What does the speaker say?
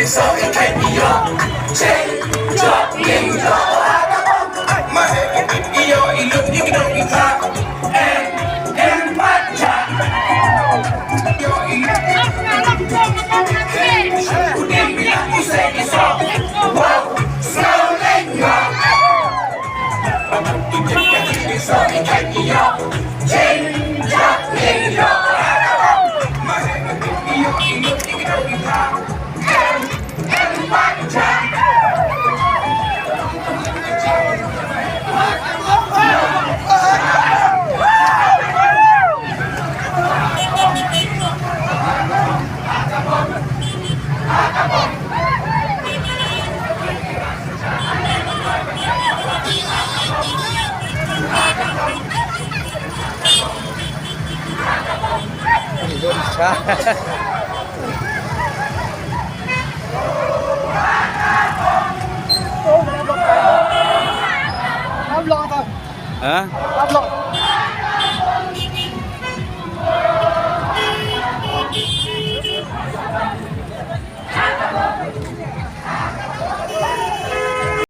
sohiong, jingrwai, iyo ilog yung kita, and matcha. Iyo ilog udin bilang usay iso, wow, snowing nga. Sohiong iyo, jingrwai, iyo ilog yung kita, and matcha. Hả?